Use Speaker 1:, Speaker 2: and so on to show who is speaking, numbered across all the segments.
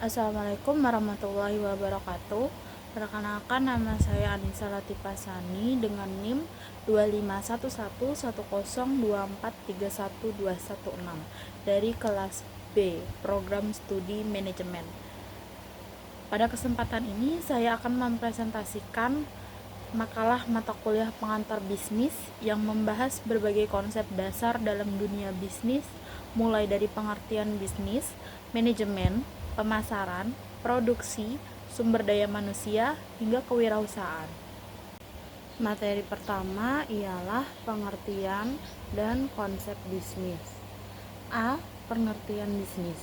Speaker 1: Assalamualaikum warahmatullahi wabarakatuh. Perkenalkan, nama saya Anissa Latifasani dengan NIM 251111024312116 dari kelas B, Program Studi Manajemen. Pada kesempatan ini saya akan mempresentasikan makalah mata kuliah pengantar bisnis yang membahas berbagai konsep dasar dalam dunia bisnis, mulai dari pengertian bisnis, manajemen, pemasaran, produksi, sumber daya manusia, hingga kewirausahaan. Materi pertama ialah pengertian dan konsep bisnis. A. Pengertian bisnis.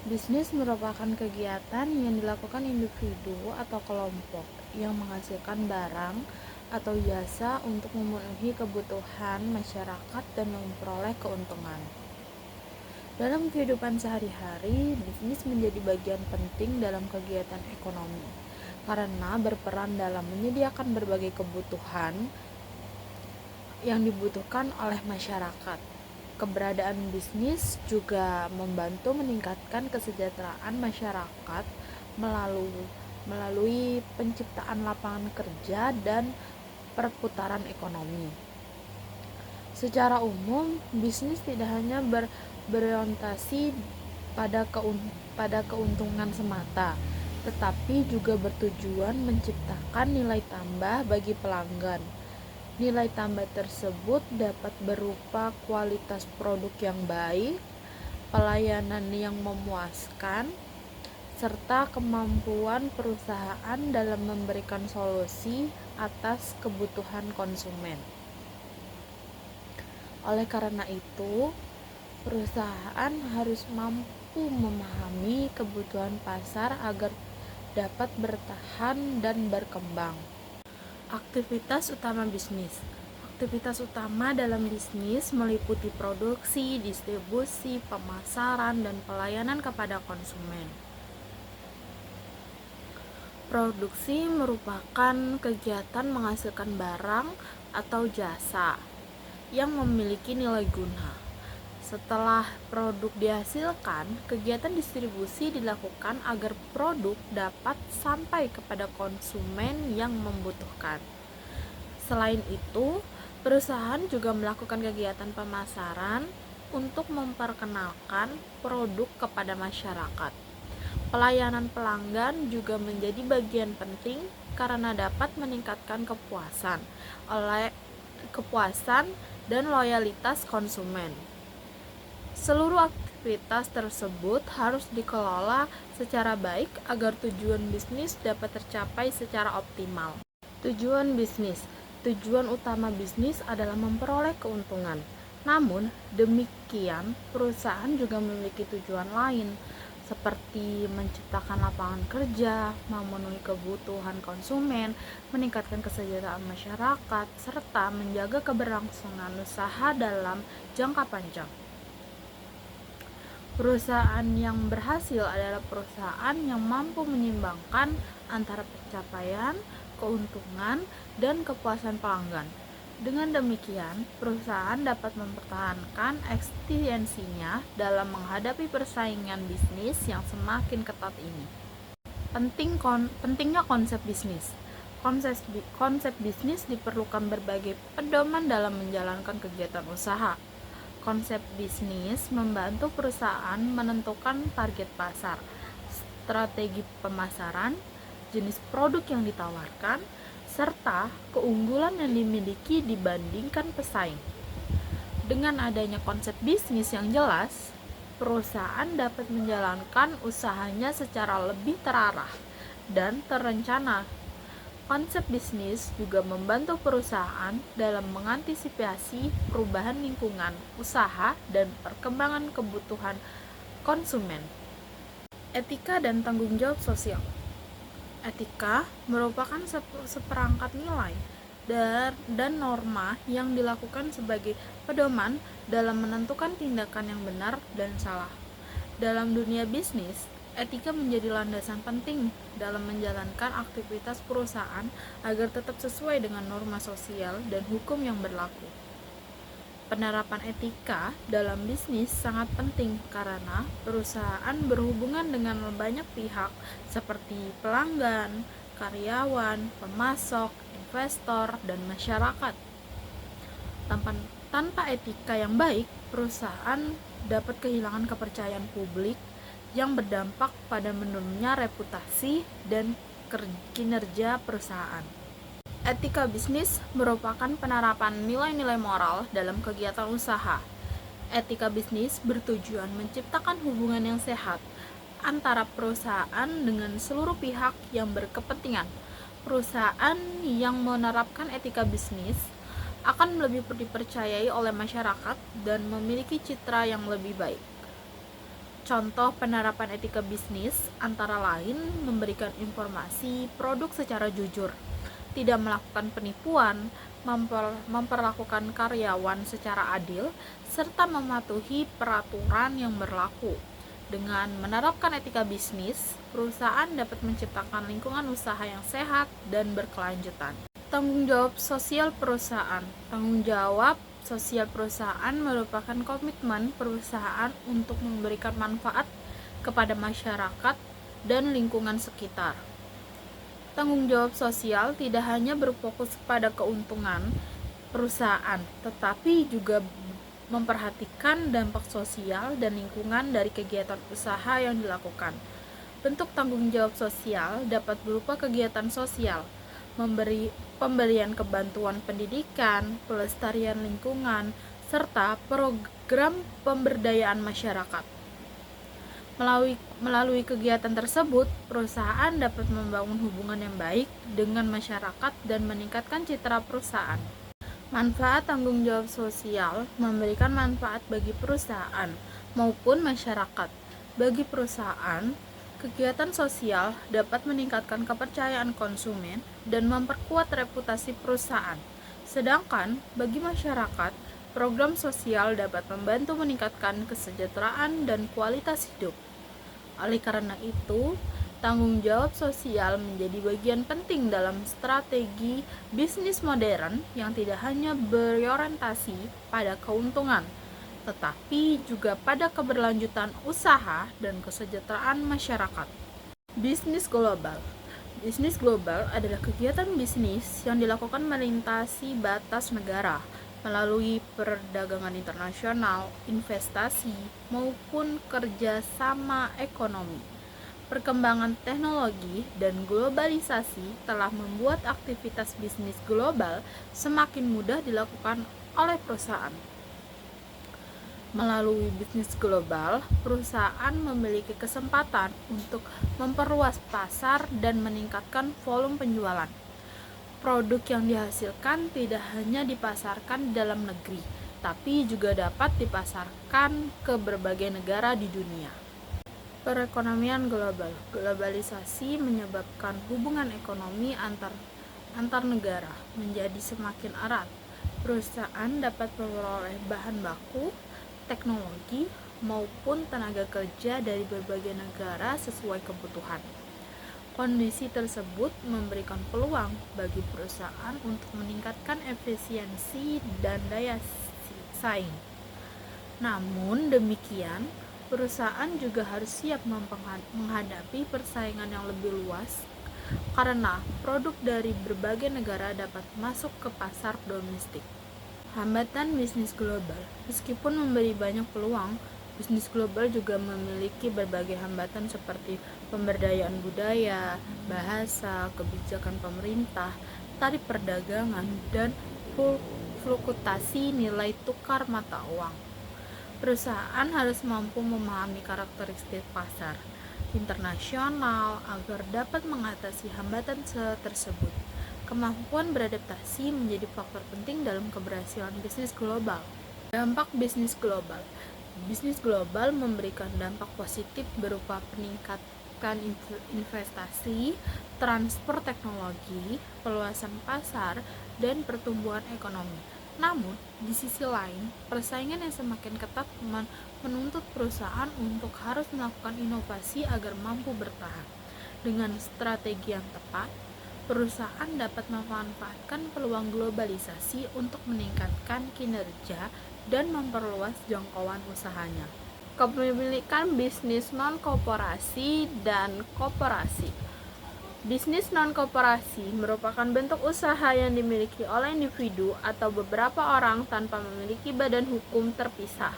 Speaker 1: Bisnis merupakan kegiatan yang dilakukan individu atau kelompok yang menghasilkan barang atau jasa untuk memenuhi kebutuhan masyarakat dan memperoleh keuntungan. Dalam kehidupan sehari-hari, bisnis menjadi bagian penting dalam kegiatan ekonomi karena berperan dalam menyediakan berbagai kebutuhan yang dibutuhkan oleh masyarakat. Keberadaan bisnis juga membantu meningkatkan kesejahteraan masyarakat melalui penciptaan lapangan kerja dan perputaran ekonomi. Secara umum, bisnis tidak hanya berorientasi pada keuntungan semata, tetapi juga bertujuan menciptakan nilai tambah bagi pelanggan. Nilai tambah tersebut dapat berupa kualitas produk yang baik, pelayanan yang memuaskan, serta kemampuan perusahaan dalam memberikan solusi atas kebutuhan konsumen. Oleh karena itu, perusahaan harus mampu memahami kebutuhan pasar agar dapat bertahan dan berkembang. Aktivitas utama bisnis. Aktivitas utama dalam bisnis meliputi produksi, distribusi, pemasaran, dan pelayanan kepada konsumen. Produksi merupakan kegiatan menghasilkan barang atau jasa yang memiliki nilai guna. Setelah produk dihasilkan, kegiatan distribusi dilakukan agar produk dapat sampai kepada konsumen yang membutuhkan. Selain itu, perusahaan juga melakukan kegiatan pemasaran untuk memperkenalkan produk kepada masyarakat. Pelayanan pelanggan juga menjadi bagian penting karena dapat meningkatkan kepuasan dan loyalitas konsumen. Seluruh aktivitas tersebut harus dikelola secara baik agar tujuan bisnis dapat tercapai secara optimal. Tujuan bisnis. Tujuan utama bisnis adalah memperoleh keuntungan. Namun, demikian, perusahaan juga memiliki tujuan lain, seperti menciptakan lapangan kerja, memenuhi kebutuhan konsumen, meningkatkan kesejahteraan masyarakat, serta menjaga keberlangsungan usaha dalam jangka panjang. Perusahaan yang berhasil adalah perusahaan yang mampu menyeimbangkan antara pencapaian, keuntungan, dan kepuasan pelanggan. Dengan demikian, perusahaan dapat mempertahankan eksistensinya dalam menghadapi persaingan bisnis yang semakin ketat ini. Pentingnya konsep bisnis. Konsep bisnis diperlukan berbagai pedoman dalam menjalankan kegiatan usaha. Konsep bisnis membantu perusahaan menentukan target pasar, strategi pemasaran, jenis produk yang ditawarkan, serta keunggulan yang dimiliki dibandingkan pesaing. Dengan adanya konsep bisnis yang jelas, perusahaan dapat menjalankan usahanya secara lebih terarah dan terencana. Konsep bisnis juga membantu perusahaan dalam mengantisipasi perubahan lingkungan usaha dan perkembangan kebutuhan konsumen. Etika dan tanggung jawab sosial. Etika merupakan seperangkat nilai dan norma yang dilakukan sebagai pedoman dalam menentukan tindakan yang benar dan salah. Dalam dunia bisnis, etika menjadi landasan penting dalam menjalankan aktivitas perusahaan agar tetap sesuai dengan norma sosial dan hukum yang berlaku. Penerapan etika dalam bisnis sangat penting karena perusahaan berhubungan dengan banyak pihak seperti pelanggan, karyawan, pemasok, investor, dan masyarakat. Tanpa etika yang baik, perusahaan dapat kehilangan kepercayaan publik yang berdampak pada menurunnya reputasi dan kinerja perusahaan. Etika bisnis merupakan penerapan nilai-nilai moral dalam kegiatan usaha. Etika bisnis bertujuan menciptakan hubungan yang sehat antara perusahaan dengan seluruh pihak yang berkepentingan. Perusahaan yang menerapkan etika bisnis akan lebih dipercayai oleh masyarakat dan memiliki citra yang lebih baik. Contoh penerapan etika bisnis antara lain memberikan informasi produk secara jujur, tidak melakukan penipuan, memperlakukan karyawan secara adil, serta mematuhi peraturan yang berlaku. Dengan menerapkan etika bisnis, perusahaan dapat menciptakan lingkungan usaha yang sehat dan berkelanjutan. Tanggung jawab sosial perusahaan. Tanggung jawab sosial perusahaan merupakan komitmen perusahaan untuk memberikan manfaat kepada masyarakat dan lingkungan sekitar. Tanggung jawab sosial tidak hanya berfokus pada keuntungan perusahaan, tetapi juga memperhatikan dampak sosial dan lingkungan dari kegiatan usaha yang dilakukan. Bentuk tanggung jawab sosial dapat berupa kegiatan sosial, pemberian kebantuan pendidikan, pelestarian lingkungan, serta program pemberdayaan masyarakat. Melalui kegiatan tersebut, perusahaan dapat membangun hubungan yang baik dengan masyarakat dan meningkatkan citra perusahaan. Manfaat tanggung jawab sosial memberikan manfaat bagi perusahaan maupun masyarakat. Bagi perusahaan, kegiatan sosial dapat meningkatkan kepercayaan konsumen dan memperkuat reputasi perusahaan. Sedangkan bagi masyarakat, program sosial dapat membantu meningkatkan kesejahteraan dan kualitas hidup. Oleh karena itu, tanggung jawab sosial menjadi bagian penting dalam strategi bisnis modern yang tidak hanya berorientasi pada keuntungan, tetapi juga pada keberlanjutan usaha dan kesejahteraan masyarakat. Bisnis global. Bisnis global adalah kegiatan bisnis yang dilakukan melintasi batas negara melalui perdagangan internasional, investasi, maupun kerjasama ekonomi. Perkembangan teknologi dan globalisasi telah membuat aktivitas bisnis global semakin mudah dilakukan oleh perusahaan. Melalui bisnis global, perusahaan memiliki kesempatan untuk memperluas pasar dan meningkatkan volume penjualan. Produk yang dihasilkan tidak hanya dipasarkan di dalam negeri, tapi juga dapat dipasarkan ke berbagai negara di dunia. Perekonomian global. Globalisasi menyebabkan hubungan ekonomi antar negara menjadi semakin erat. Perusahaan dapat memperoleh bahan baku, teknologi, maupun tenaga kerja dari berbagai negara sesuai kebutuhan. Kondisi tersebut memberikan peluang bagi perusahaan untuk meningkatkan efisiensi dan daya saing. Namun demikian, perusahaan juga harus siap menghadapi persaingan yang lebih luas karena produk dari berbagai negara dapat masuk ke pasar domestik. Hambatan bisnis global. Meskipun memberi banyak peluang, bisnis global juga memiliki berbagai hambatan seperti pemberdayaan budaya, bahasa, kebijakan pemerintah, tarif perdagangan, dan fluktuasi nilai tukar mata uang. Perusahaan harus mampu memahami karakteristik pasar internasional agar dapat mengatasi hambatan tersebut. Kemampuan beradaptasi menjadi faktor penting dalam keberhasilan bisnis global. Dampak bisnis global. Bisnis global memberikan dampak positif berupa peningkatan investasi, transfer teknologi, peluasan pasar, dan pertumbuhan ekonomi. Namun, di sisi lain, persaingan yang semakin ketat menuntut perusahaan untuk harus melakukan inovasi agar mampu bertahan. Dengan strategi yang tepat, Perusahaan dapat memanfaatkan peluang globalisasi untuk meningkatkan kinerja dan memperluas jangkauan usahanya. Kepemilikan bisnis non-koperasi dan koperasi. Bisnis non-koperasi merupakan bentuk usaha yang dimiliki oleh individu atau beberapa orang tanpa memiliki badan hukum terpisah.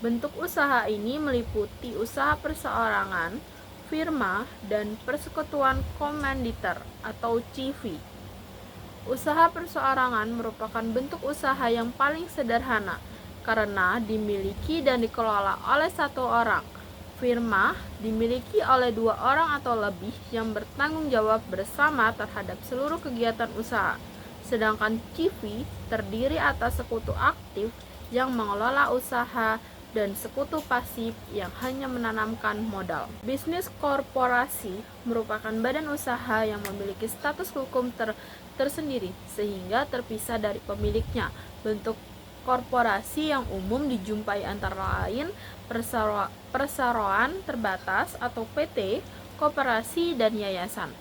Speaker 1: Bentuk usaha ini meliputi usaha perseorangan, firma, dan persekutuan komanditer atau CV. Usaha perseorangan merupakan bentuk usaha yang paling sederhana karena dimiliki dan dikelola oleh satu orang. Firma dimiliki oleh 2 orang atau lebih yang bertanggung jawab bersama terhadap seluruh kegiatan usaha. Sedangkan CV terdiri atas sekutu aktif yang mengelola usaha dan sekutu pasif yang hanya menanamkan modal. Bisnis korporasi merupakan badan usaha yang memiliki status hukum tersendiri sehingga terpisah dari pemiliknya. Bentuk korporasi yang umum dijumpai antara lain perseroan terbatas atau PT, koperasi, dan yayasan.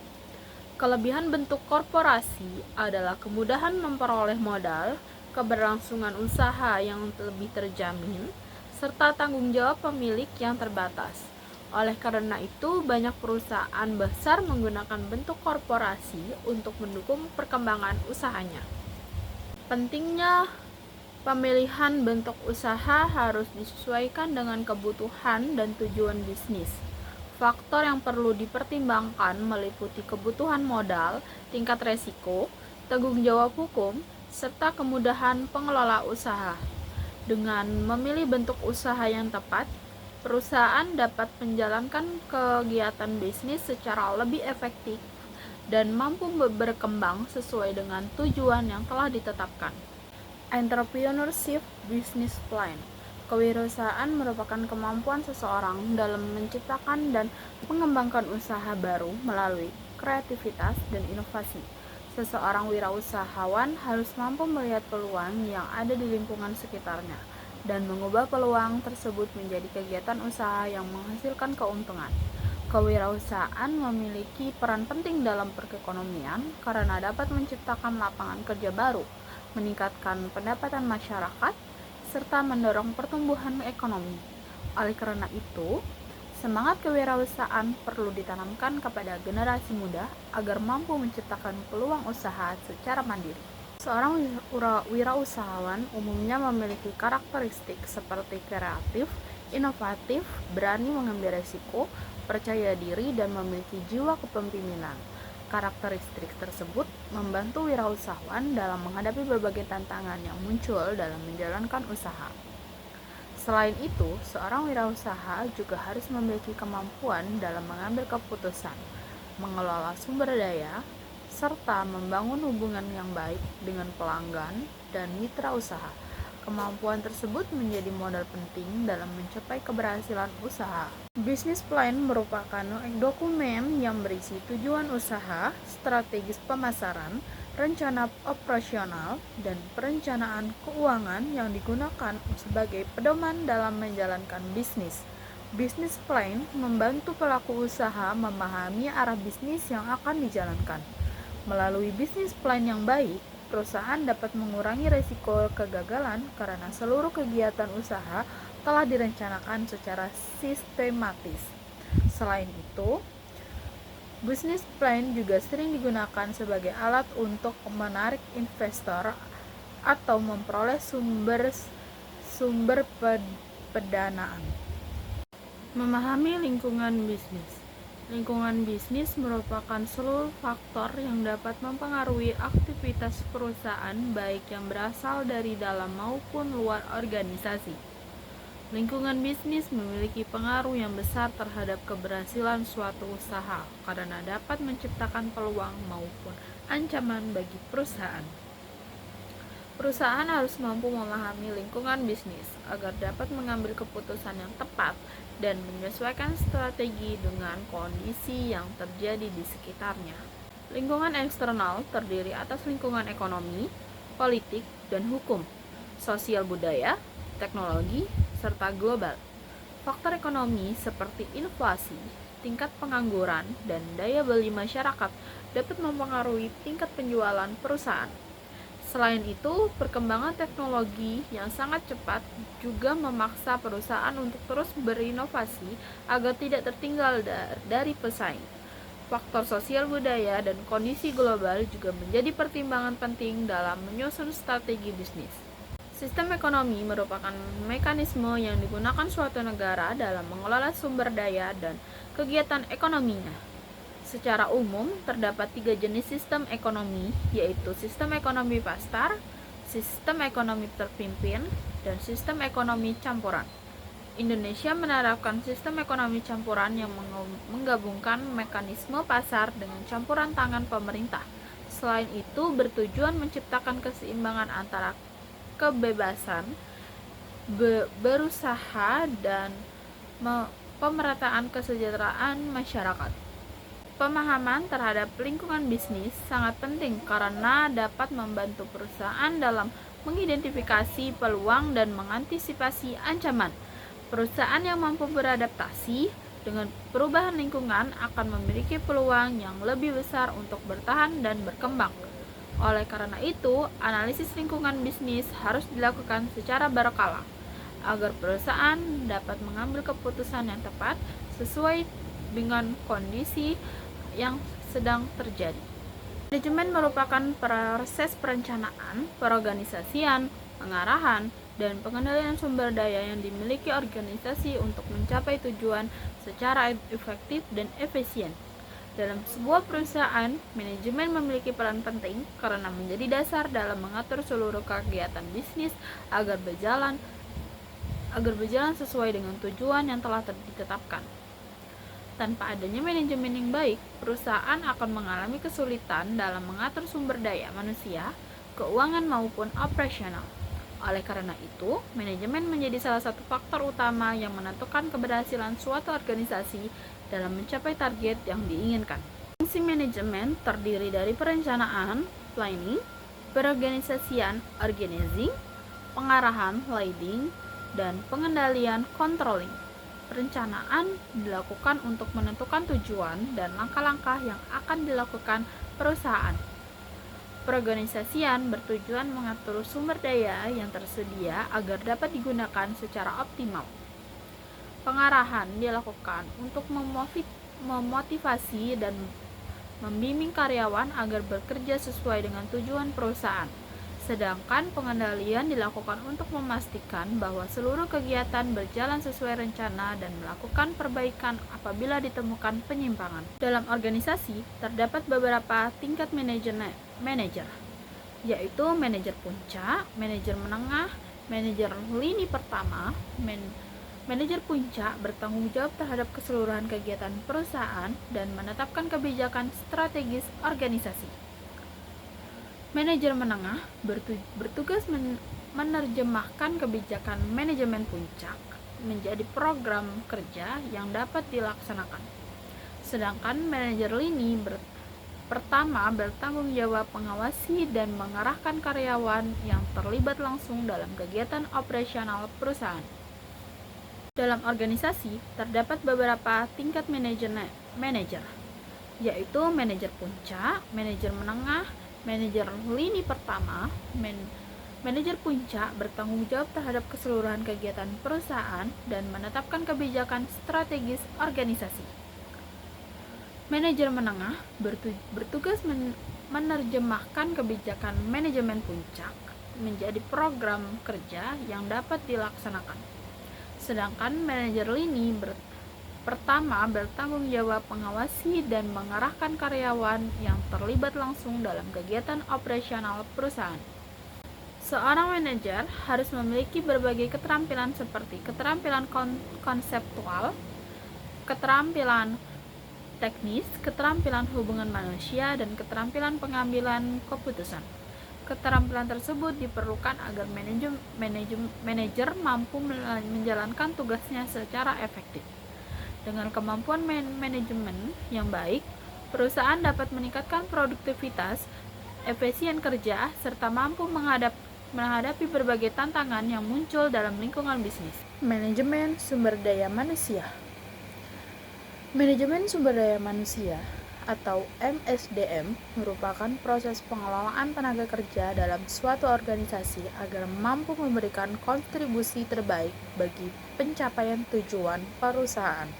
Speaker 1: Kelebihan bentuk korporasi adalah kemudahan memperoleh modal, keberlangsungan usaha yang lebih terjamin, serta tanggung jawab pemilik yang terbatas. Oleh karena itu, banyak perusahaan besar menggunakan bentuk korporasi untuk mendukung perkembangan usahanya. Pentingnya pemilihan bentuk usaha harus disesuaikan dengan kebutuhan dan tujuan bisnis. Faktor yang perlu dipertimbangkan meliputi kebutuhan modal, tingkat resiko, tanggung jawab hukum, serta kemudahan pengelola usaha. Dengan memilih bentuk usaha yang tepat, perusahaan dapat menjalankan kegiatan bisnis secara lebih efektif dan mampu berkembang sesuai dengan tujuan yang telah ditetapkan. Entrepreneurship Business Plan. Kewirausahaan merupakan kemampuan seseorang dalam menciptakan dan mengembangkan usaha baru melalui kreativitas dan inovasi. Seseorang wirausahawan harus mampu melihat peluang yang ada di lingkungan sekitarnya dan mengubah peluang tersebut menjadi kegiatan usaha yang menghasilkan keuntungan. Kewirausahaan memiliki peran penting dalam perekonomian karena dapat menciptakan lapangan kerja baru, meningkatkan pendapatan masyarakat, serta mendorong pertumbuhan ekonomi. Oleh karena itu, semangat kewirausahaan perlu ditanamkan kepada generasi muda agar mampu menciptakan peluang usaha secara mandiri. Seorang wirausahawan umumnya memiliki karakteristik seperti kreatif, inovatif, berani mengambil risiko, percaya diri, dan memiliki jiwa kepemimpinan. Karakteristik tersebut membantu wirausahawan dalam menghadapi berbagai tantangan yang muncul dalam menjalankan usaha. Selain itu, seorang wirausaha juga harus memiliki kemampuan dalam mengambil keputusan, mengelola sumber daya, serta membangun hubungan yang baik dengan pelanggan dan mitra usaha. Kemampuan tersebut menjadi modal penting dalam mencapai keberhasilan usaha. Business plan merupakan dokumen yang berisi tujuan usaha, strategis pemasaran, rencana operasional, dan perencanaan keuangan yang digunakan sebagai pedoman dalam menjalankan bisnis. Business plan membantu pelaku usaha memahami arah bisnis yang akan dijalankan. Melalui business plan yang baik, perusahaan dapat mengurangi risiko kegagalan karena seluruh kegiatan usaha telah direncanakan secara sistematis. Selain itu, business plan juga sering digunakan sebagai alat untuk menarik investor atau memperoleh sumber pendanaan. Memahami lingkungan bisnis. Lingkungan bisnis merupakan seluruh faktor yang dapat mempengaruhi aktivitas perusahaan baik yang berasal dari dalam maupun luar organisasi. Lingkungan bisnis memiliki pengaruh yang besar terhadap keberhasilan suatu usaha karena dapat menciptakan peluang maupun ancaman bagi perusahaan. Perusahaan harus mampu memahami lingkungan bisnis agar dapat mengambil keputusan yang tepat dan menyesuaikan strategi dengan kondisi yang terjadi di sekitarnya. Lingkungan eksternal terdiri atas lingkungan ekonomi, politik, dan hukum, sosial budaya, teknologi, serta global. Faktor ekonomi seperti inflasi, tingkat pengangguran dan daya beli masyarakat dapat mempengaruhi tingkat penjualan perusahaan. Selain itu, perkembangan teknologi yang sangat cepat juga memaksa perusahaan untuk terus berinovasi agar tidak tertinggal dari pesaing. Faktor sosial budaya dan kondisi global juga menjadi pertimbangan penting dalam menyusun strategi bisnis. Sistem ekonomi merupakan mekanisme yang digunakan suatu negara dalam mengelola sumber daya dan kegiatan ekonominya. Secara umum, terdapat 3 jenis sistem ekonomi, yaitu sistem ekonomi pasar, sistem ekonomi terpimpin, dan sistem ekonomi campuran. Indonesia menerapkan sistem ekonomi campuran yang menggabungkan mekanisme pasar dengan campuran tangan pemerintah. Selain itu, bertujuan menciptakan keseimbangan antara kebebasan berusaha dan pemerataan kesejahteraan masyarakat. Pemahaman terhadap lingkungan bisnis sangat penting karena dapat membantu perusahaan dalam mengidentifikasi peluang dan mengantisipasi ancaman. Perusahaan yang mampu beradaptasi dengan perubahan lingkungan akan memiliki peluang yang lebih besar untuk bertahan dan berkembang. Oleh karena itu, analisis lingkungan bisnis harus dilakukan secara berkala agar perusahaan dapat mengambil keputusan yang tepat sesuai dengan kondisi yang sedang terjadi. Manajemen merupakan proses perencanaan, perorganisasian, pengarahan, dan pengendalian sumber daya yang dimiliki organisasi untuk mencapai tujuan secara efektif dan efisien. Dalam sebuah perusahaan, manajemen memiliki peran penting karena menjadi dasar dalam mengatur seluruh kegiatan bisnis agar berjalan sesuai dengan tujuan yang telah ditetapkan. Tanpa adanya manajemen yang baik, perusahaan akan mengalami kesulitan dalam mengatur sumber daya manusia, keuangan maupun operasional. Oleh karena itu, manajemen menjadi salah satu faktor utama yang menentukan keberhasilan suatu organisasi dalam mencapai target yang diinginkan. Fungsi manajemen terdiri dari perencanaan, planning, perorganisasian, organizing, pengarahan, leading, dan pengendalian, controlling. Perencanaan dilakukan untuk menentukan tujuan dan langkah-langkah yang akan dilakukan perusahaan. Perorganisasian bertujuan mengatur sumber daya yang tersedia agar dapat digunakan secara optimal. Pengarahan dilakukan untuk memotivasi dan membimbing karyawan agar bekerja sesuai dengan tujuan perusahaan. Sedangkan pengendalian dilakukan untuk memastikan bahwa seluruh kegiatan berjalan sesuai rencana dan melakukan perbaikan apabila ditemukan penyimpangan. Dalam organisasi, terdapat beberapa tingkat manajer, yaitu manajer puncak, manajer menengah, manajer lini pertama. Manajer puncak bertanggung jawab terhadap keseluruhan kegiatan perusahaan dan menetapkan kebijakan strategis organisasi. Manajer menengah bertugas menerjemahkan kebijakan manajemen puncak menjadi program kerja yang dapat dilaksanakan. Sedangkan manajer lini pertama bertanggung jawab mengawasi dan mengarahkan karyawan yang terlibat langsung dalam kegiatan operasional perusahaan. Dalam organisasi, terdapat beberapa tingkat manajer, yaitu manajer puncak, manajer menengah, manajer lini pertama. Manajer puncak bertanggung jawab terhadap keseluruhan kegiatan perusahaan dan menetapkan kebijakan strategis organisasi. Manajer menengah bertugas menerjemahkan kebijakan manajemen puncak menjadi program kerja yang dapat dilaksanakan. Sedangkan manajer lini pertama bertanggung jawab mengawasi dan mengarahkan karyawan yang terlibat langsung dalam kegiatan operasional perusahaan. Seorang manajer harus memiliki berbagai keterampilan seperti keterampilan konseptual, keterampilan teknis, keterampilan hubungan manusia, dan keterampilan pengambilan keputusan. Keterampilan tersebut diperlukan agar manajer mampu menjalankan tugasnya secara efektif. Dengan kemampuan manajemen yang baik, perusahaan dapat meningkatkan produktivitas, efisien kerja, serta mampu menghadapi berbagai tantangan yang muncul dalam lingkungan bisnis. Manajemen sumber daya manusia. Manajemen sumber daya manusia atau MSDM merupakan proses pengelolaan tenaga kerja dalam suatu organisasi agar mampu memberikan kontribusi terbaik bagi pencapaian tujuan perusahaan.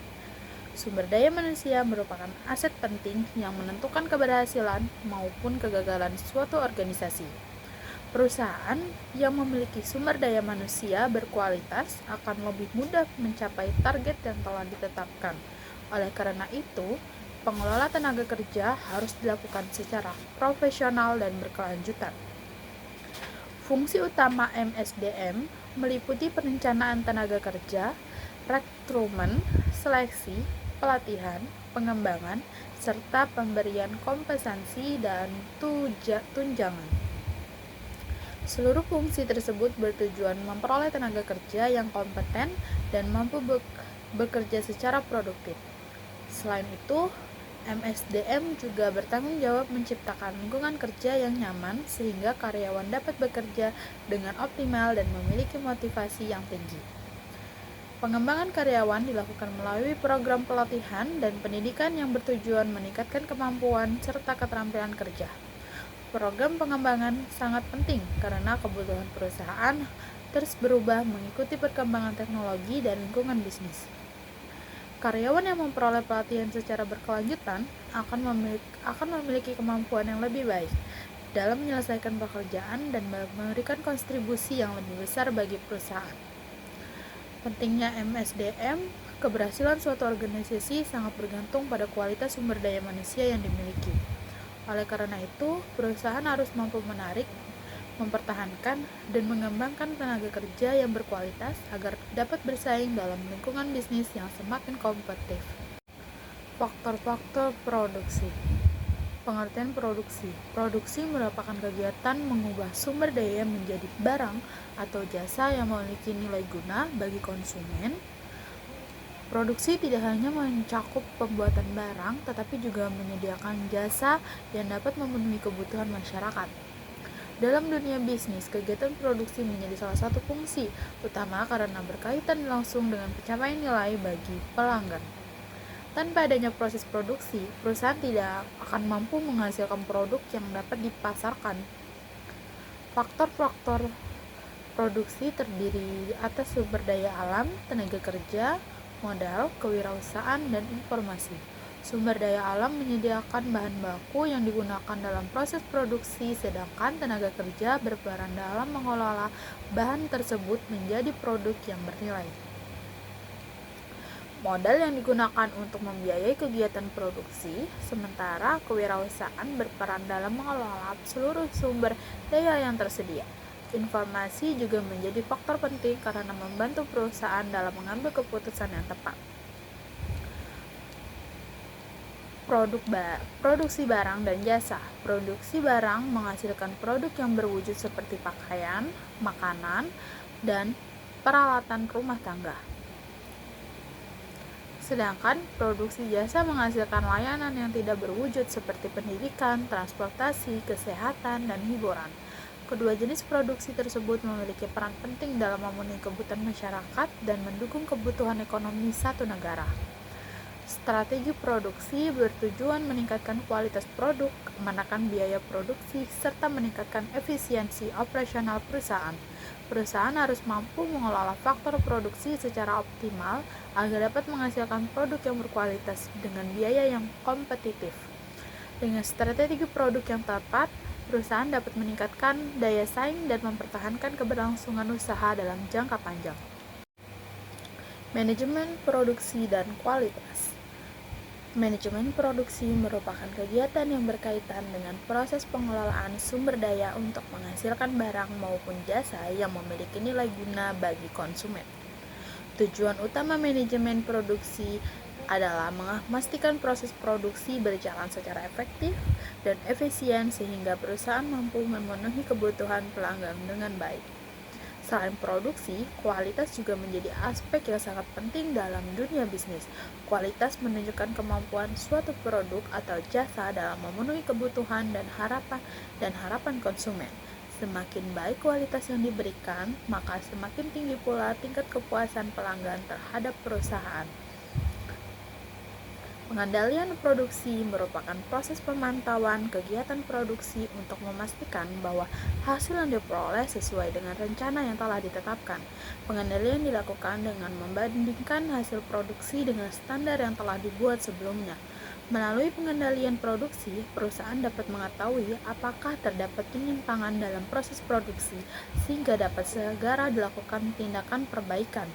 Speaker 1: Sumber daya manusia merupakan aset penting yang menentukan keberhasilan maupun kegagalan suatu organisasi. Perusahaan yang memiliki sumber daya manusia berkualitas akan lebih mudah mencapai target yang telah ditetapkan. Oleh karena itu, pengelola tenaga kerja harus dilakukan secara profesional dan berkelanjutan. Fungsi utama MSDM meliputi perencanaan tenaga kerja, rekrutmen, seleksi, pelatihan, pengembangan, serta pemberian kompensasi dan tunjangan. Seluruh fungsi tersebut bertujuan memperoleh tenaga kerja yang kompeten dan mampu bekerja secara produktif. Selain itu, MSDM juga bertanggung jawab menciptakan lingkungan kerja yang nyaman sehingga karyawan dapat bekerja dengan optimal dan memiliki motivasi yang tinggi. Pengembangan karyawan dilakukan melalui program pelatihan dan pendidikan yang bertujuan meningkatkan kemampuan serta keterampilan kerja. Program pengembangan sangat penting karena kebutuhan perusahaan terus berubah mengikuti perkembangan teknologi dan lingkungan bisnis. Karyawan yang memperoleh pelatihan secara berkelanjutan akan memiliki kemampuan yang lebih baik dalam menyelesaikan pekerjaan dan memberikan kontribusi yang lebih besar bagi perusahaan. Pentingnya MSDM, keberhasilan suatu organisasi sangat bergantung pada kualitas sumber daya manusia yang dimiliki. Oleh karena itu, perusahaan harus mampu menarik, mempertahankan, dan mengembangkan tenaga kerja yang berkualitas agar dapat bersaing dalam lingkungan bisnis yang semakin kompetitif. Faktor-faktor produksi. Pengertian produksi. Produksi merupakan kegiatan mengubah sumber daya menjadi barang atau jasa yang memiliki nilai guna bagi konsumen. Produksi tidak hanya mencakup pembuatan barang, tetapi juga menyediakan jasa yang dapat memenuhi kebutuhan masyarakat. Dalam dunia bisnis, kegiatan produksi menjadi salah satu fungsi utama karena berkaitan langsung dengan pencapaian nilai bagi pelanggan. Tanpa adanya proses produksi, perusahaan tidak akan mampu menghasilkan produk yang dapat dipasarkan. Faktor-faktor produksi terdiri atas sumber daya alam, tenaga kerja, modal, kewirausahaan, dan informasi. Sumber daya alam menyediakan bahan baku yang digunakan dalam proses produksi, sedangkan tenaga kerja berperan dalam mengelola bahan tersebut menjadi produk yang bernilai. Modal yang digunakan untuk membiayai kegiatan produksi, sementara kewirausahaan berperan dalam mengelola seluruh sumber daya yang tersedia. Informasi juga menjadi faktor penting karena membantu perusahaan dalam mengambil keputusan yang tepat. Produksi barang dan jasa. Produksi barang menghasilkan produk yang berwujud seperti pakaian, makanan, dan peralatan rumah tangga. Sedangkan produksi jasa menghasilkan layanan yang tidak berwujud seperti pendidikan, transportasi, kesehatan, dan hiburan. Kedua jenis produksi tersebut memiliki peran penting dalam memenuhi kebutuhan masyarakat dan mendukung kebutuhan ekonomi satu negara. Strategi produksi bertujuan meningkatkan kualitas produk, menekan biaya produksi, serta meningkatkan efisiensi operasional perusahaan. Perusahaan harus mampu mengelola faktor produksi secara optimal agar dapat menghasilkan produk yang berkualitas dengan biaya yang kompetitif. Dengan strategi produk yang tepat, perusahaan dapat meningkatkan daya saing dan mempertahankan keberlangsungan usaha dalam jangka panjang. Manajemen produksi dan kualitas. Manajemen produksi merupakan kegiatan yang berkaitan dengan proses pengelolaan sumber daya untuk menghasilkan barang maupun jasa yang memiliki nilai guna bagi konsumen. Tujuan utama manajemen produksi adalah memastikan proses produksi berjalan secara efektif dan efisien sehingga perusahaan mampu memenuhi kebutuhan pelanggan dengan baik. Selain produksi, kualitas juga menjadi aspek yang sangat penting dalam dunia bisnis. Kualitas menunjukkan kemampuan suatu produk atau jasa dalam memenuhi kebutuhan dan harapan konsumen. Semakin baik kualitas yang diberikan, maka semakin tinggi pula tingkat kepuasan pelanggan terhadap perusahaan. Pengendalian produksi merupakan proses pemantauan kegiatan produksi untuk memastikan bahwa hasil yang diperoleh sesuai dengan rencana yang telah ditetapkan. Pengendalian dilakukan dengan membandingkan hasil produksi dengan standar yang telah dibuat sebelumnya. Melalui pengendalian produksi, perusahaan dapat mengetahui apakah terdapat penyimpangan dalam proses produksi sehingga dapat segera dilakukan tindakan perbaikan.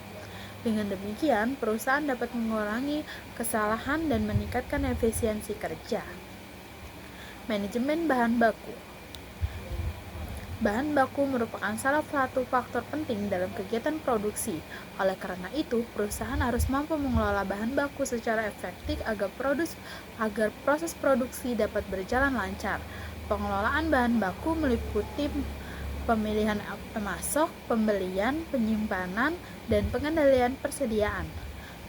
Speaker 1: Dengan demikian, perusahaan dapat mengurangi kesalahan dan meningkatkan efisiensi kerja. Manajemen bahan baku. Bahan baku merupakan salah satu faktor penting dalam kegiatan produksi. Oleh karena itu, perusahaan harus mampu mengelola bahan baku secara efektif agar proses produksi dapat berjalan lancar. Pengelolaan bahan baku meliputi pemilihan pemasok, pembelian, penyimpanan, dan pengendalian persediaan.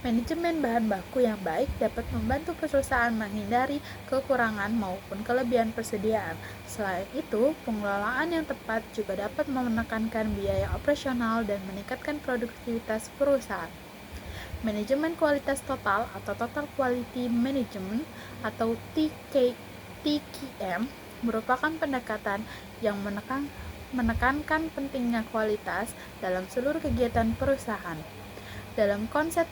Speaker 1: Manajemen bahan baku yang baik dapat membantu perusahaan menghindari kekurangan maupun kelebihan persediaan. Selain itu, pengelolaan yang tepat juga dapat menekankan biaya operasional dan meningkatkan produktivitas perusahaan. Manajemen kualitas total atau Total Quality Management atau TQM merupakan pendekatan yang menekankan pentingnya kualitas dalam seluruh kegiatan perusahaan. Dalam konsep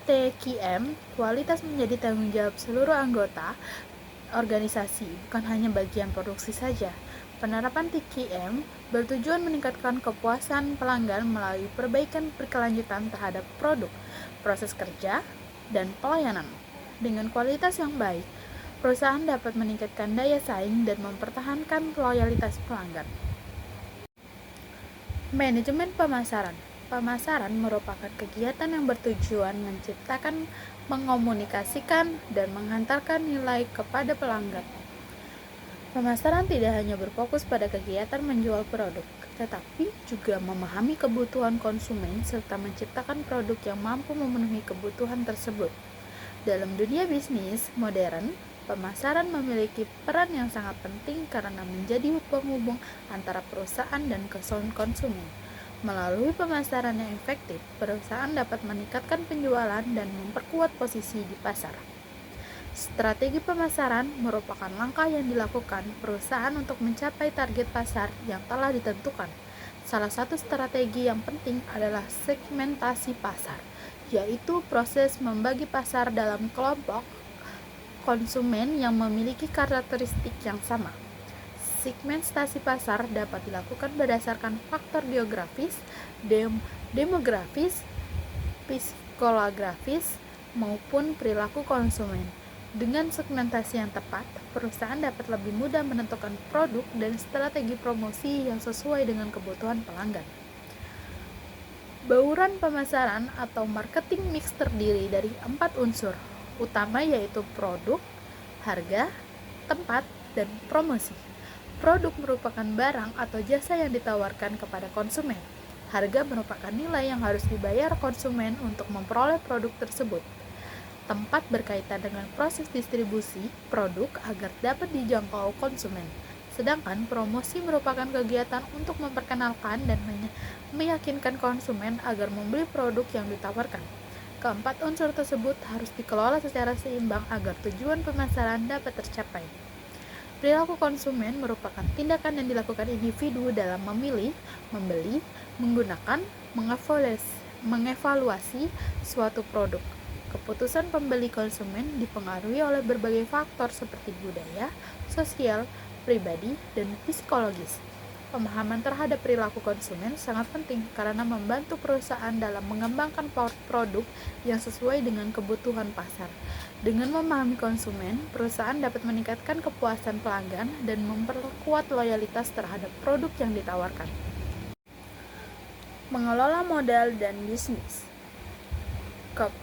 Speaker 1: TQM, kualitas menjadi tanggung jawab seluruh anggota organisasi, bukan hanya bagian produksi saja. Penerapan TQM bertujuan meningkatkan kepuasan pelanggan melalui perbaikan berkelanjutan terhadap produk, proses kerja, dan pelayanan. Dengan kualitas yang baik, perusahaan dapat meningkatkan daya saing dan mempertahankan loyalitas pelanggan. Manajemen pemasaran. Pemasaran merupakan kegiatan yang bertujuan menciptakan, mengomunikasikan, dan menghantarkan nilai kepada pelanggan. Pemasaran tidak hanya berfokus pada kegiatan menjual produk, tetapi juga memahami kebutuhan konsumen serta menciptakan produk yang mampu memenuhi kebutuhan tersebut. Dalam dunia bisnis modern, pemasaran memiliki peran yang sangat penting karena menjadi penghubung antara perusahaan dan konsumen. Melalui pemasaran yang efektif, perusahaan dapat meningkatkan penjualan dan memperkuat posisi di pasar. Strategi pemasaran merupakan langkah yang dilakukan perusahaan untuk mencapai target pasar yang telah ditentukan. Salah satu strategi yang penting adalah segmentasi pasar, yaitu proses membagi pasar dalam kelompok konsumen yang memiliki karakteristik yang sama. Segmentasi pasar dapat dilakukan berdasarkan faktor geografis, demografis, psikologis, maupun perilaku konsumen. Dengan segmentasi yang tepat, perusahaan dapat lebih mudah menentukan produk dan strategi promosi yang sesuai dengan kebutuhan pelanggan. Bauran pemasaran atau marketing mix terdiri dari 4 unsur utama, yaitu produk, harga, tempat, dan promosi. Produk merupakan barang atau jasa yang ditawarkan kepada konsumen. Harga merupakan nilai yang harus dibayar konsumen untuk memperoleh produk tersebut. Tempat berkaitan dengan proses distribusi produk agar dapat dijangkau konsumen. Sedangkan promosi merupakan kegiatan untuk memperkenalkan dan meyakinkan konsumen agar membeli produk yang ditawarkan. Keempat unsur tersebut harus dikelola secara seimbang agar tujuan pemasaran dapat tercapai. Perilaku konsumen merupakan tindakan yang dilakukan individu dalam memilih, membeli, menggunakan, mengevaluasi suatu produk. Keputusan pembeli konsumen dipengaruhi oleh berbagai faktor seperti budaya, sosial, pribadi, dan psikologis. Pemahaman terhadap perilaku konsumen sangat penting karena membantu perusahaan dalam mengembangkan produk yang sesuai dengan kebutuhan pasar. Dengan memahami konsumen, perusahaan dapat meningkatkan kepuasan pelanggan dan memperkuat loyalitas terhadap produk yang ditawarkan. Mengelola modal dan bisnis.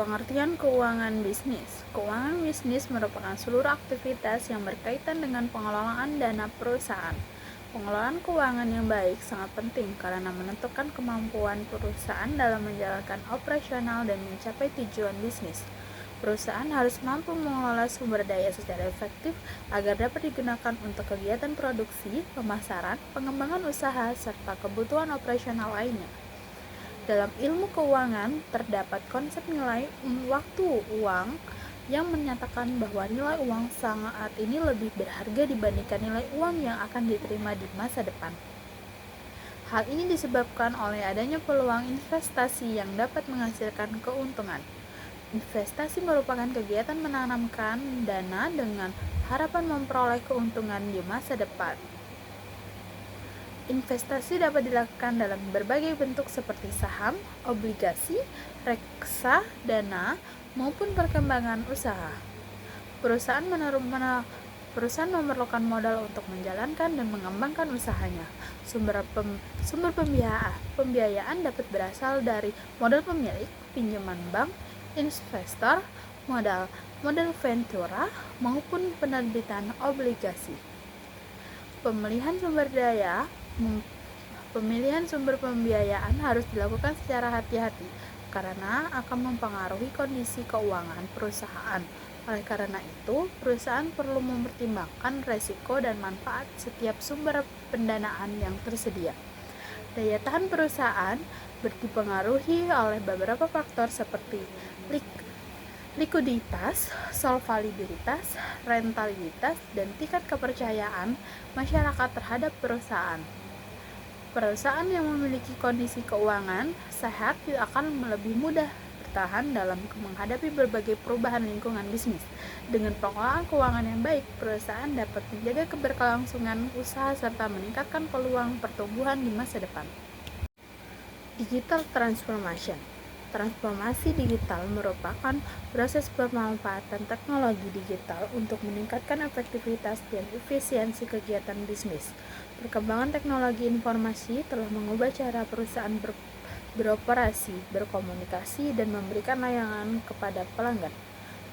Speaker 1: Pengertian keuangan bisnis. Keuangan bisnis merupakan seluruh aktivitas yang berkaitan dengan pengelolaan dana perusahaan. Pengelolaan keuangan yang baik sangat penting karena menentukan kemampuan perusahaan dalam menjalankan operasional dan mencapai tujuan bisnis. Perusahaan harus mampu mengelola sumber daya secara efektif agar dapat digunakan untuk kegiatan produksi, pemasaran, pengembangan usaha, serta kebutuhan operasional lainnya. Dalam ilmu keuangan, terdapat konsep nilai waktu uang yang menyatakan bahwa nilai uang saat ini lebih berharga dibandingkan nilai uang yang akan diterima di masa depan. Hal ini disebabkan oleh adanya peluang investasi yang dapat menghasilkan keuntungan. Investasi merupakan kegiatan menanamkan dana dengan harapan memperoleh keuntungan di masa depan. Investasi dapat dilakukan dalam berbagai bentuk seperti saham, obligasi, reksadana, maupun perkembangan usaha. Perusahaan memerlukan modal untuk menjalankan dan mengembangkan usahanya. Sumber pembiayaan dapat berasal dari modal pemilik, pinjaman bank, investor, modal ventura, maupun penerbitan obligasi. Pemilihan sumber pembiayaan harus dilakukan secara hati-hati karena akan mempengaruhi kondisi keuangan perusahaan. Oleh karena itu, perusahaan perlu mempertimbangkan risiko dan manfaat setiap sumber pendanaan yang tersedia. Daya tahan perusahaan dipengaruhi oleh beberapa faktor seperti likuiditas, solvabilitas, rentabilitas, dan tingkat kepercayaan masyarakat terhadap perusahaan. Perusahaan yang memiliki kondisi keuangan sehat akan lebih mudah bertahan dalam menghadapi berbagai perubahan lingkungan bisnis. Dengan pengelolaan keuangan yang baik, perusahaan dapat menjaga keberlangsungan usaha serta meningkatkan peluang pertumbuhan di masa depan. Digital transformation. Transformasi digital merupakan proses pemanfaatan teknologi digital untuk meningkatkan efektivitas dan efisiensi kegiatan bisnis. Perkembangan teknologi informasi telah mengubah cara perusahaan beroperasi, berkomunikasi, dan memberikan layanan kepada pelanggan.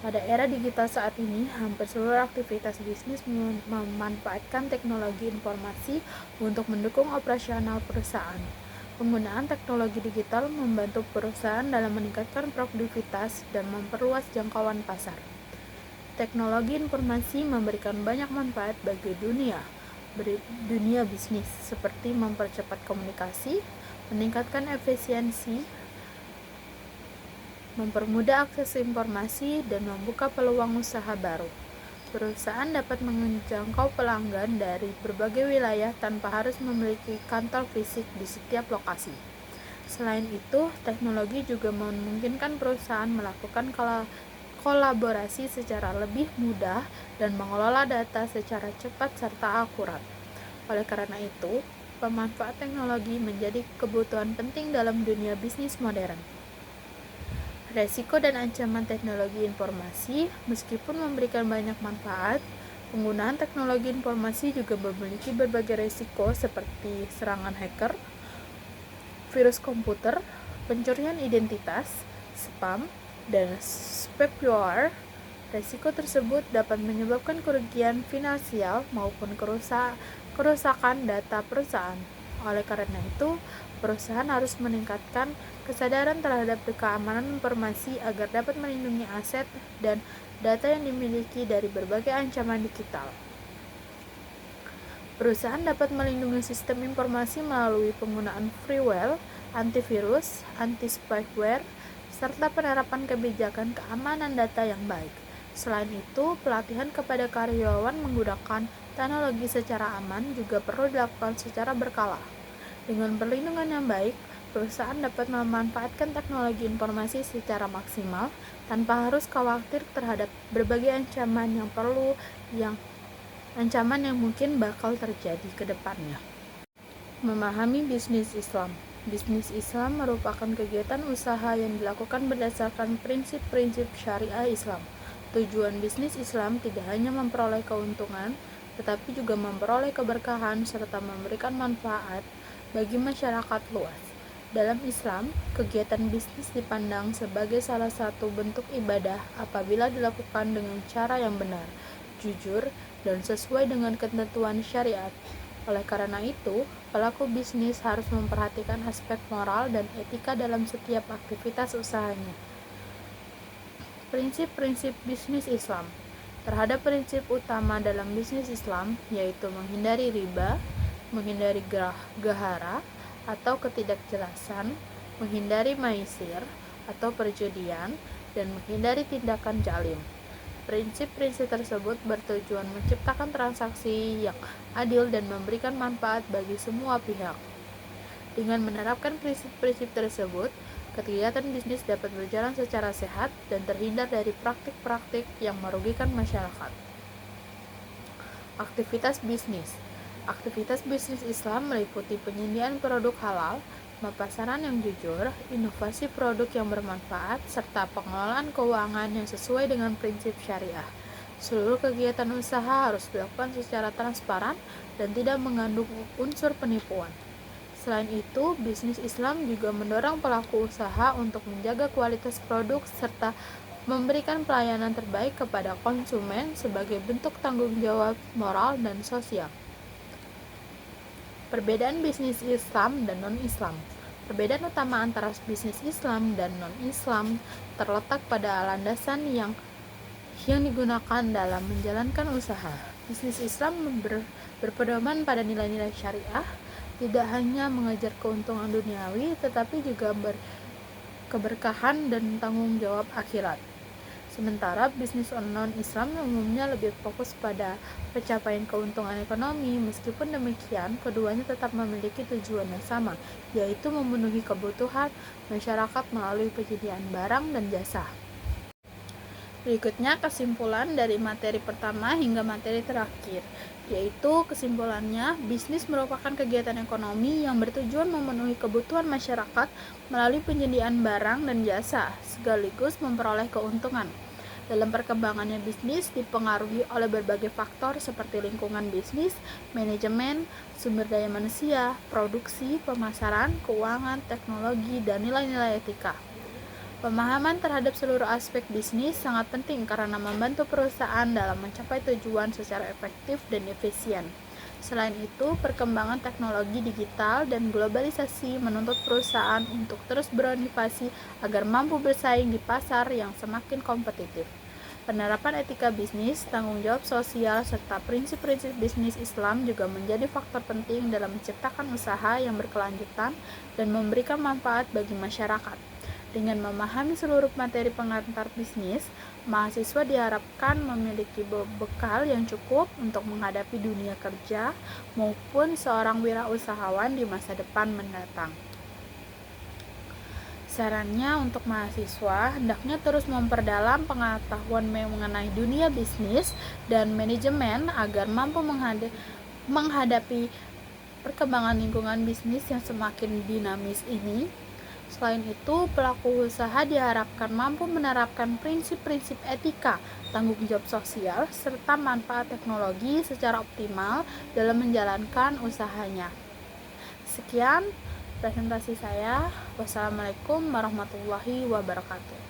Speaker 1: Pada era digital saat ini, hampir seluruh aktivitas bisnis memanfaatkan teknologi informasi untuk mendukung operasional perusahaan. Penggunaan teknologi digital membantu perusahaan dalam meningkatkan produktivitas dan memperluas jangkauan pasar. Teknologi informasi memberikan banyak manfaat bagi dunia bisnis, seperti mempercepat komunikasi, meningkatkan efisiensi, mempermudah akses informasi, dan membuka peluang usaha baru. Perusahaan dapat menjangkau pelanggan dari berbagai wilayah tanpa harus memiliki kantor fisik di setiap lokasi. Selain itu, teknologi juga memungkinkan perusahaan melakukan kolaborasi secara lebih mudah dan mengelola data secara cepat serta akurat. Oleh karena itu, pemanfaat teknologi menjadi kebutuhan penting dalam dunia bisnis modern. Resiko dan ancaman teknologi informasi. Meskipun memberikan banyak manfaat, penggunaan teknologi informasi juga memiliki berbagai resiko seperti serangan hacker, virus komputer, pencurian identitas, spam, dan spyware. Resiko tersebut dapat menyebabkan kerugian finansial maupun kerusakan data perusahaan. Oleh karena itu, perusahaan harus meningkatkan kesadaran terhadap keamanan informasi agar dapat melindungi aset dan data yang dimiliki dari berbagai ancaman digital. Perusahaan dapat melindungi sistem informasi melalui penggunaan freeware, antivirus, anti-spyware, serta penerapan kebijakan keamanan data yang baik. Selain itu, pelatihan kepada karyawan menggunakan teknologi secara aman juga perlu dilakukan secara berkala. Dengan perlindungan yang baik, perusahaan dapat memanfaatkan teknologi informasi secara maksimal tanpa harus khawatir terhadap berbagai ancaman yang mungkin bakal terjadi ke depannya. Memahami bisnis Islam. Bisnis Islam merupakan kegiatan usaha yang dilakukan berdasarkan prinsip-prinsip syariah Islam. Tujuan bisnis Islam tidak hanya memperoleh keuntungan, tetapi juga memperoleh keberkahan serta memberikan manfaat bagi masyarakat luas. Dalam Islam, kegiatan bisnis dipandang sebagai salah satu bentuk ibadah apabila dilakukan dengan cara yang benar, jujur, dan sesuai dengan ketentuan syariat. Oleh karena itu, pelaku bisnis harus memperhatikan aspek moral dan etika dalam setiap aktivitas usahanya. Prinsip-prinsip bisnis Islam. Terhadap prinsip utama dalam bisnis Islam, yaitu menghindari riba, menghindari gahara atau ketidakjelasan, menghindari maisir atau perjudian, dan menghindari tindakan zalim. Prinsip-prinsip tersebut bertujuan menciptakan transaksi yang adil dan memberikan manfaat bagi semua pihak. Dengan menerapkan prinsip-prinsip tersebut, kegiatan bisnis dapat berjalan secara sehat dan terhindar dari praktik-praktik yang merugikan masyarakat. Aktivitas bisnis. Aktivitas bisnis Islam meliputi penyediaan produk halal, pemasaran yang jujur, inovasi produk yang bermanfaat, serta pengelolaan keuangan yang sesuai dengan prinsip syariah. Seluruh kegiatan usaha harus dilakukan secara transparan dan tidak mengandung unsur penipuan. Selain itu, bisnis Islam juga mendorong pelaku usaha untuk menjaga kualitas produk serta memberikan pelayanan terbaik kepada konsumen sebagai bentuk tanggung jawab moral dan sosial. Perbedaan bisnis Islam dan non-Islam. Perbedaan utama antara bisnis Islam dan non-Islam terletak pada landasan yang digunakan dalam menjalankan usaha. Bisnis Islam berpedoman pada nilai-nilai syariah, tidak hanya mengejar keuntungan duniawi, tetapi juga keberkahan dan tanggung jawab akhirat. Sementara bisnis non-Islam umumnya lebih fokus pada pencapaian keuntungan ekonomi. Meskipun demikian, keduanya tetap memiliki tujuan yang sama, yaitu memenuhi kebutuhan masyarakat melalui penyediaan barang dan jasa. Berikutnya kesimpulan dari materi pertama hingga materi terakhir, yaitu kesimpulannya, bisnis merupakan kegiatan ekonomi yang bertujuan memenuhi kebutuhan masyarakat melalui penyediaan barang dan jasa, sekaligus memperoleh keuntungan. Dalam perkembangannya bisnis dipengaruhi oleh berbagai faktor seperti lingkungan bisnis, manajemen, sumber daya manusia, produksi, pemasaran, keuangan, teknologi, dan nilai-nilai etika. Pemahaman terhadap seluruh aspek bisnis sangat penting karena membantu perusahaan dalam mencapai tujuan secara efektif dan efisien. Selain itu, perkembangan teknologi digital dan globalisasi menuntut perusahaan untuk terus berinovasi agar mampu bersaing di pasar yang semakin kompetitif. Penerapan etika bisnis, tanggung jawab sosial, serta prinsip-prinsip bisnis Islam juga menjadi faktor penting dalam menciptakan usaha yang berkelanjutan dan memberikan manfaat bagi masyarakat. Dengan memahami seluruh materi pengantar bisnis, mahasiswa diharapkan memiliki bekal yang cukup untuk menghadapi dunia kerja maupun seorang wirausahawan di masa depan mendatang. Sarannya untuk mahasiswa, hendaknya terus memperdalam pengetahuan mengenai dunia bisnis dan manajemen agar mampu menghadapi perkembangan lingkungan bisnis yang semakin dinamis ini. Selain itu, pelaku usaha diharapkan mampu menerapkan prinsip-prinsip etika, tanggung jawab sosial, serta manfaat teknologi secara optimal dalam menjalankan usahanya. Sekian presentasi saya. Wassalamualaikum warahmatullahi wabarakatuh.